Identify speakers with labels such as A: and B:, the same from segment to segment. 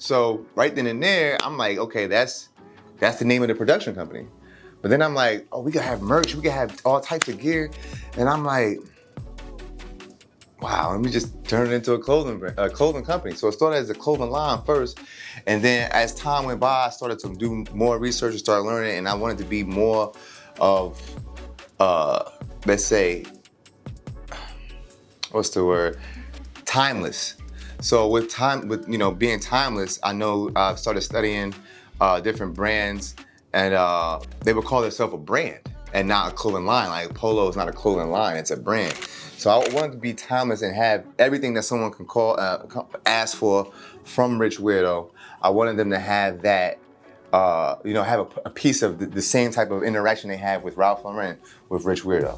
A: So right then and there, I'm like, okay, that's the name of the production company. But then I'm like, oh, we could have merch, we could have all types of gear. And I'm like, wow, let me just turn it into a clothing company. So it started as a clothing line first. And then as time went by, I started to do more research and start learning. And I wanted to be more of, let's say, what's the word? Timeless. So with being timeless, I know I started studying different brands, and they would call themselves a brand and not a clothing line. Like Polo is not a clothing line, it's a brand. So I wanted to be timeless and have everything that someone can ask for from Rich Wierdo. I wanted them to have that, have a piece of the same type of interaction they have with Ralph Lauren with Rich Wierdo,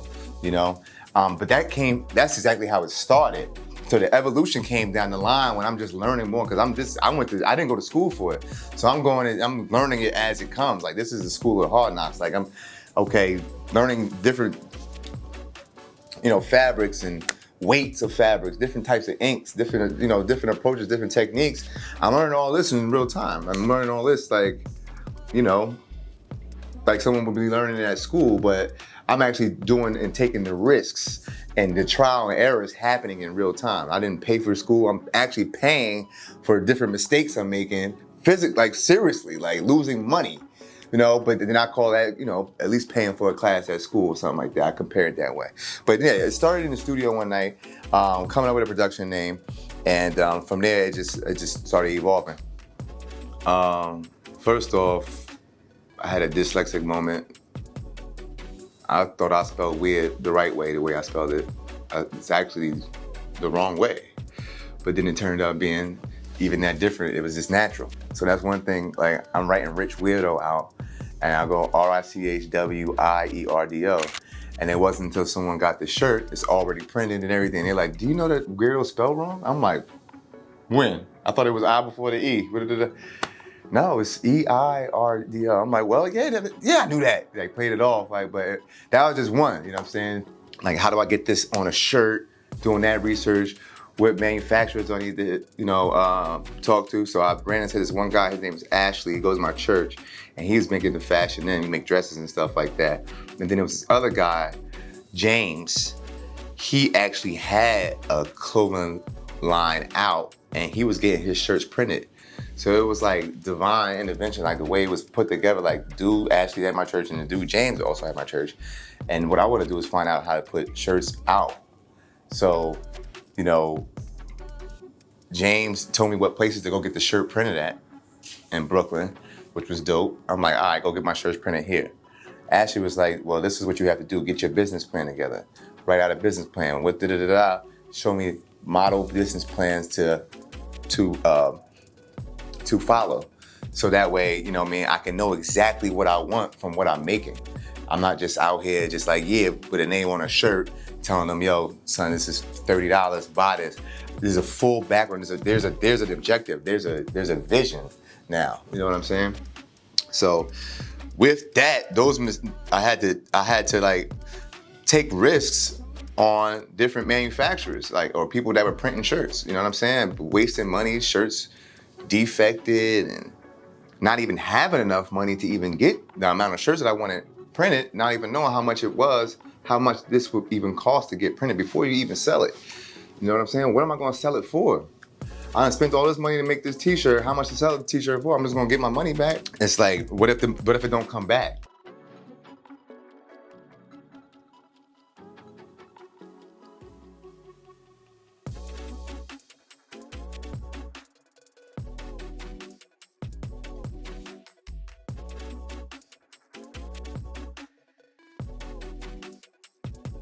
A: But that's exactly how it started. So the evolution came down the line when I'm just learning more, because I didn't go to school for it. So I'm learning it as it comes. Like, this is the school of hard knocks. Like, I'm learning different, fabrics and weights of fabrics, different types of inks, different approaches, different techniques. I'm learning all this in real time. I'm learning all this like someone would be learning it at school, but I'm actually doing and taking the risks and the trial and errors happening in real time. I didn't pay for school. I'm actually paying for different mistakes I'm making, seriously, like losing money, but then I call that, at least paying for a class at school or something like that. I compare it that way. But yeah, it started in the studio one night, coming up with a production name, and from there it just started evolving. First off, I had a dyslexic moment. I thought I spelled weird the right way, the way I spelled it. It's actually the wrong way. But then it turned out being even that different. It was just natural. So that's one thing, like, I'm writing Rich Wierdo out, and I go Richwierdo. And it wasn't until someone got the shirt, it's already printed and everything. They're like, do you know that Wierdo spelled wrong? I'm like, when? I thought it was I before the E. No, it's Eirdo. I'm like, well, yeah, I knew that. Like, played it off, but that was just one, you know what I'm saying? Like, how do I get this on a shirt? Doing that research, what manufacturers do I need to, talk to? So I ran into this one guy, his name is Ashley, he goes to my church, and he was making the fashion then, he make dresses and stuff like that. And then there was this other guy, James, he actually had a clothing line out, and he was getting his shirts printed. So it was like divine intervention, like the way it was put together, like dude Ashley at my church and the dude James also at my church. And what I want to do is find out how to put shirts out. So, James told me what places to go get the shirt printed at in Brooklyn, which was dope. I'm like, all right, go get my shirts printed here. Ashley was like, well, this is what you have to do. Get your business plan together. Write out a business plan. What show me model business plans to follow. So that way, I can know exactly what I want from what I'm making. I'm not just out here just like, put a name on a shirt, telling them, yo, son, this is $30, buy this. There's a full background. There's an objective. There's a vision now. You know what I'm saying? So with that, I had to like take risks on different manufacturers, or people that were printing shirts. You know what I'm saying? Wasting money, shirts defected, and not even having enough money to even get the amount of shirts that I wanted printed, not even knowing how much it was, how much this would even cost to get printed before you even sell it. You know what I'm saying? What am I gonna sell it for? I done spent all this money to make this t-shirt. How much to sell the t-shirt for? I'm just gonna get my money back. It's like, what if it don't come back?